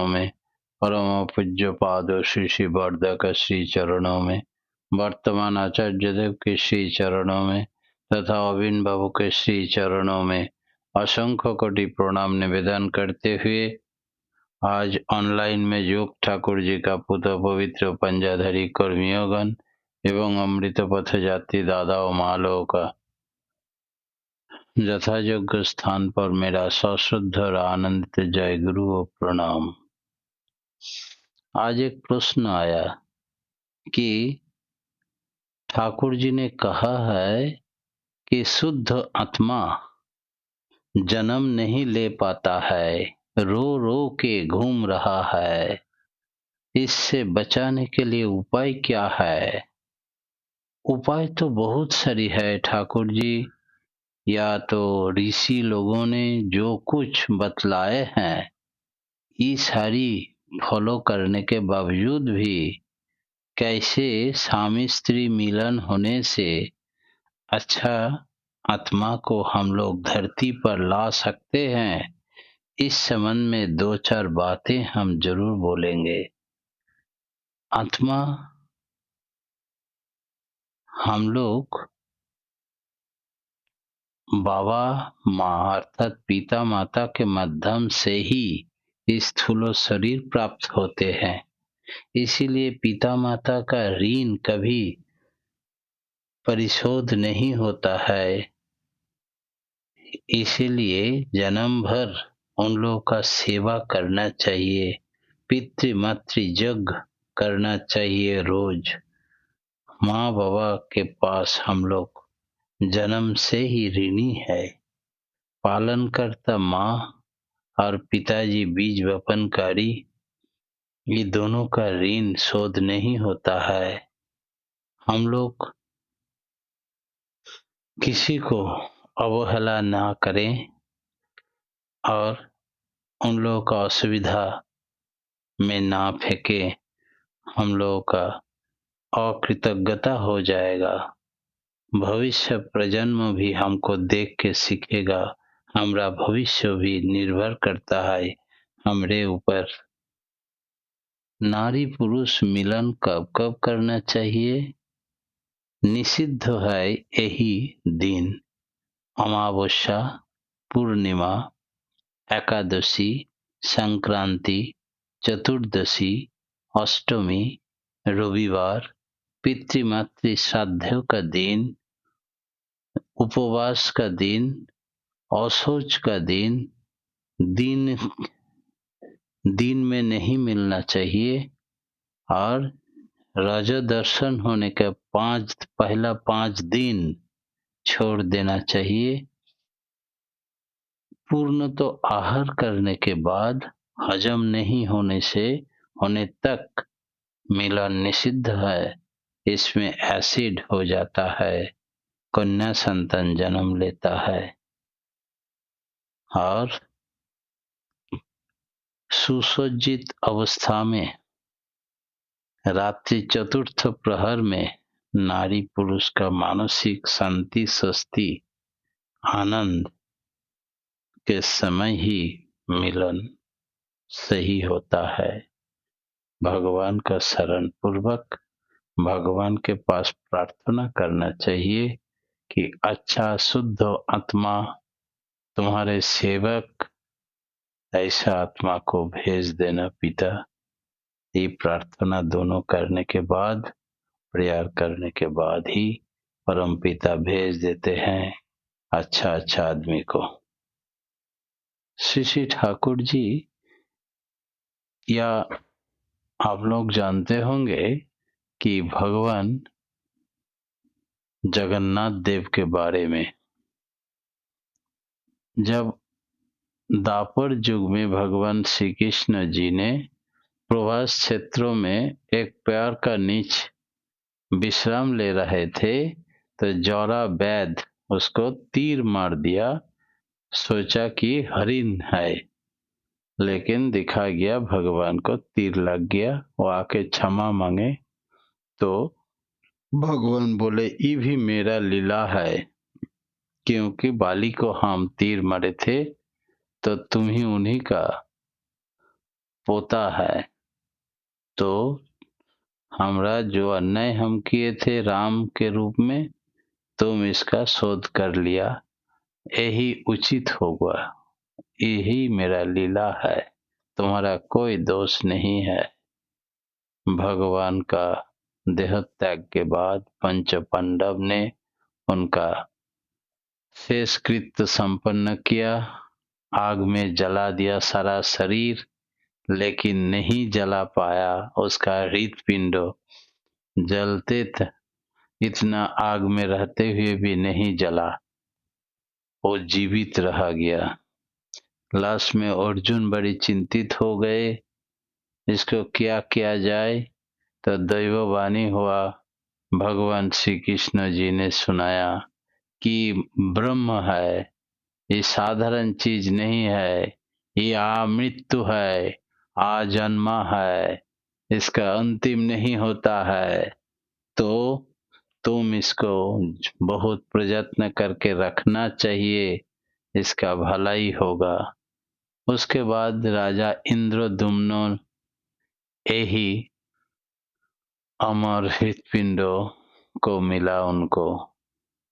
में, परम पूज्य पादो श्री श्री वर्धक श्री चरणों में, वर्तमान आचार्य देव के श्री चरणों में तथा अविन बाबू के श्री चरणों में असंख्य कोटि प्रणाम निवेदन करते हुए आज ऑनलाइन में योग ठाकुर जी का पुत्र पवित्र पंजाधारी कर्मियोगण एवं अमृत पथ जाति दादाओं मालों का यथायोग्य स्थान पर मेरा सश्रद्ध और आनंदित जय गुरु और प्रणाम। आज एक प्रश्न आया कि ठाकुर जी ने कहा है कि शुद्ध आत्मा जन्म नहीं ले पाता है, रो रो के घूम रहा है, इससे बचाने के लिए उपाय क्या है? उपाय तो बहुत सारी है ठाकुर जी, या तो ऋषि लोगों ने जो कुछ बतलाए हैं ये सारी फॉलो करने के बावजूद भी कैसे स्वामी स्त्री मिलन होने से अच्छा आत्मा को हम लोग धरती पर ला सकते हैं, इस संबंध में दो चार बातें हम जरूर बोलेंगे। आत्मा हम लोग बाबा माँ अर्थात पिता माता के माध्यम से ही स्थूल शरीर प्राप्त होते हैं, इसीलिए पिता माता का ऋण कभी परिशोध नहीं होता है। इसीलिए जन्म भर उन लोगों का सेवा करना चाहिए, पितृ-मातृ यज्ञ करना चाहिए रोज। माँ बाबा के पास हम लोग जन्म से ही ऋणी है। पालन करता माँ और पिताजी बीज वपनकारी, ये दोनों का ऋण शोध नहीं होता है। हम लोग किसी को अवहेला ना करें और उन लोगों का असुविधा में ना फेंके, हम लोगों का अकृतज्ञता हो जाएगा। भविष्य प्रजन्म भी हमको देख के सीखेगा, हमारा भविष्य भी निर्भर करता है हमरे ऊपर। नारी पुरुष मिलन कब कब करना चाहिए? निषिद्ध है यही दिन, अमावस्या, पूर्णिमा, एकादशी, संक्रांति, चतुर्दशी, अष्टमी, रविवार, पितृमातृ श्राद्धों का दिन, उपवास का दिन, असौच का दिन, दिन में नहीं मिलना चाहिए और राजा दर्शन होने के पहला 5 दिन छोड़ देना चाहिए। पूर्ण तो आहार करने के बाद हजम नहीं होने तक मिलन निषिद्ध है, इसमें एसिड हो जाता है, कन्या संतान जन्म लेता है। और सुसज्जित अवस्था में रात्रि चतुर्थ प्रहर में नारी पुरुष का मानसिक शांति स्वस्ति आनंद के समय ही मिलन सही होता है। भगवान का शरण पूर्वक भगवान के पास प्रार्थना करना चाहिए कि अच्छा शुद्ध आत्मा तुम्हारे सेवक ऐसा आत्मा को भेज देना पिता। ये प्रार्थना दोनों करने के बाद, प्रेयर करने के बाद ही परम पिता भेज देते हैं अच्छा आदमी को। श्री श्री ठाकुर जी, या आप लोग जानते होंगे कि भगवान जगन्नाथ देव के बारे में, जब द्वापर युग में भगवान श्री कृष्ण जी ने प्रवास क्षेत्रों में एक पेड़ का नीचे विश्राम ले रहे थे तो जौरा वैद उसको तीर मार दिया, सोचा कि हरिण है, लेकिन दिखा गया भगवान को तीर लग गया। वो आके क्षमा मांगे तो भगवान बोले ये भी मेरा लीला है, क्योंकि बाली को हम तीर मारे थे तो तुम ही उन्हीं का पोता है, तो हमरा जो अन्याय हम किए थे राम के रूप में, तुम इसका शोध कर लिया, यही उचित होगा, यही मेरा लीला है, तुम्हारा कोई दोष नहीं है। भगवान का देह त्याग के बाद पंच पांडव ने उनका शेष कृत्य संपन्न किया, आग में जला दिया सारा शरीर, लेकिन नहीं जला पाया उसका हृदपिंड, जलते इतना आग में रहते हुए भी नहीं जला, वो जीवित रह गया। लास्ट में अर्जुन बड़ी चिंतित हो गए, इसको क्या किया जाए, तो दैववाणी हुआ, भगवान श्री कृष्ण जी ने सुनाया कि ब्रह्म है, ये साधारण चीज नहीं है, ये अमृत्यु है, आजन्मा है, इसका अंतिम नहीं होता है, तो तुम इसको बहुत प्रयत्न करके रखना चाहिए, इसका भलाई होगा। उसके बाद राजा इंद्रद्युम्न यही अमर हृदपिंडों को मिला उनको।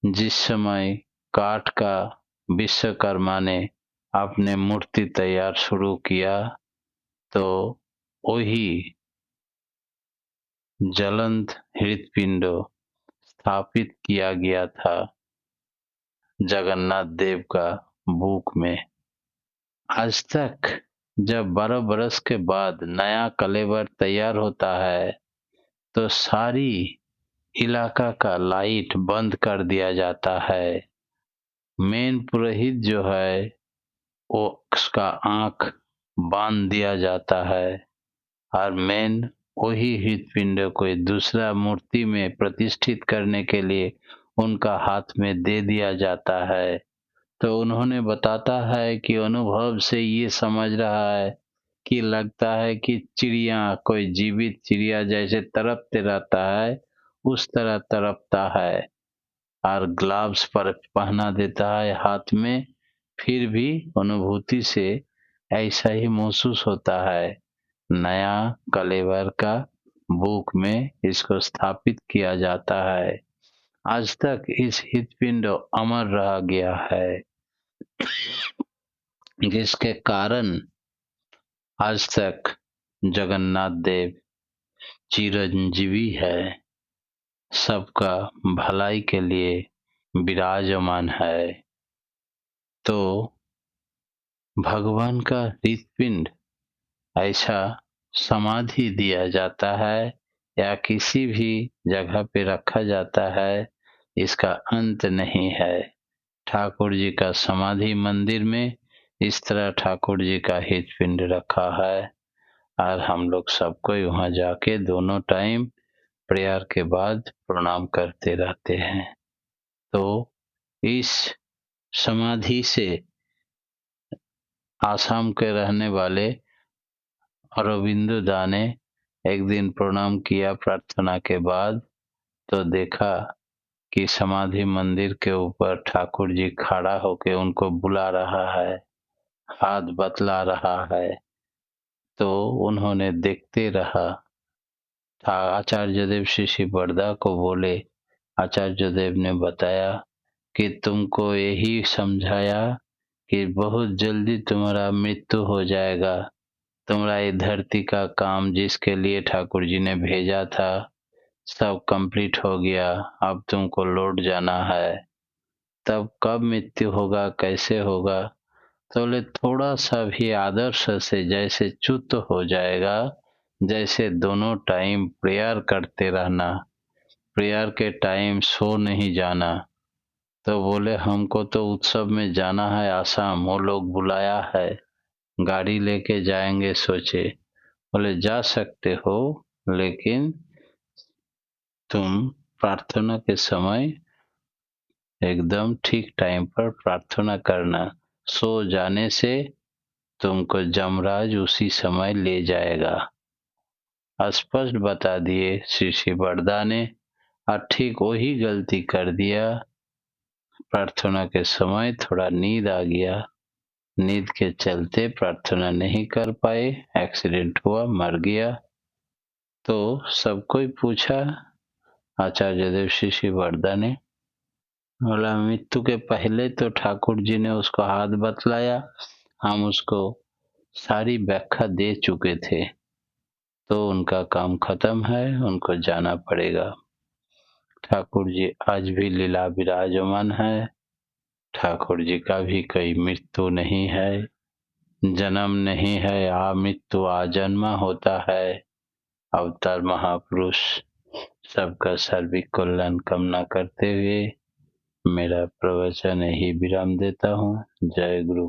जिस समय काठ का विश्वकर्मा ने अपने मूर्ति तैयार शुरू किया, तो वही ज्वलंत हृदपिंड स्थापित किया गया था जगन्नाथ देव का बुक में। आज तक जब 12 बरस के बाद नया कलेवर तैयार होता है, तो सारी इलाका का लाइट बंद कर दिया जाता है। मेन पुरोहित जो है, वो उसका आंख बांध दिया जाता है, और मेन वही हृदपिंड को दूसरा मूर्ति में प्रतिष्ठित करने के लिए उनका हाथ में दे दिया जाता है। तो उन्होंने बताता है कि अनुभव से ये समझ रहा है कि लगता है कि चिड़िया, कोई जीवित चिड़िया जैसे तड़पते रहता है, उस तरह तड़पता है, और ग्लव्स पर पहना देता है हाथ में, फिर भी अनुभूति से ऐसा ही महसूस होता है। नया कलेवर का बुक में इसको स्थापित किया जाता है। आज तक इस हृदपिंड अमर रह गया है, जिसके कारण आज तक जगन्नाथ देव चिरंजीवी है, सबका भलाई के लिए विराजमान है। तो भगवान का हृदपिंड ऐसा समाधि दिया जाता है या किसी भी जगह पे रखा जाता है, इसका अंत नहीं है। ठाकुर जी का समाधि मंदिर में इस तरह ठाकुर जी का हृदपिंड रखा है, और हम लोग सबको वहाँ जाके दोनों टाइम प्रेयर के बाद प्रणाम करते रहते हैं। तो इस समाधि से आसाम के रहने वाले अरविंदो दा ने एक दिन प्रणाम किया प्रार्थना के बाद, तो देखा कि समाधि मंदिर के ऊपर ठाकुर जी खड़ा होके उनको बुला रहा है, हाथ बतला रहा है। तो उन्होंने देखते रहा। आचार्य देव श्री बरदा को बोले, आचार्य देव ने बताया कि तुमको यही समझाया कि बहुत जल्दी तुम्हारा मृत्यु हो जाएगा, तुम्हारा ये धरती का काम जिसके लिए ठाकुर जी ने भेजा था सब कंप्लीट हो गया, अब तुमको लौट जाना है। तब कब मृत्यु होगा, कैसे होगा, तो बोले थोड़ा सा भी आदर्श से जैसे च्युत हो जाएगा, जैसे दोनों टाइम प्रेयर करते रहना, प्रेयर के टाइम सो नहीं जाना। तो बोले हमको तो उत्सव में जाना है आसाम, वो लोग बुलाया है, गाड़ी लेके जाएंगे सोचे। बोले जा सकते हो, लेकिन तुम प्रार्थना के समय एकदम ठीक टाइम पर प्रार्थना करना, सो जाने से तुमको जमराज उसी समय ले जाएगा। स्पष्ट बता दिए श्री बरदा ने, और ठीक वही गलती कर दिया। प्रार्थना के समय थोड़ा नींद आ गया, नींद के चलते प्रार्थना नहीं कर पाए, एक्सीडेंट हुआ, मर गया। तो सब कोई पूछा, आचार्य देव श्री वर्दा ने बोला मृत्यु के पहले तो ठाकुर जी ने उसको हाथ बतलाया, हम उसको सारी व्याख्या दे चुके थे, तो उनका काम खत्म है, उनको जाना पड़ेगा। ठाकुर जी आज भी लीला विराजमान है। ठाकुर जी का भी कोई मृत्यु नहीं है, जन्म नहीं है, मृत्यु आजन्मा होता है। अवतार महापुरुष सबका सर्विक कल्याण कामना करते हुए मेरा प्रवचन यही विराम देता हूँ। जय गुरु।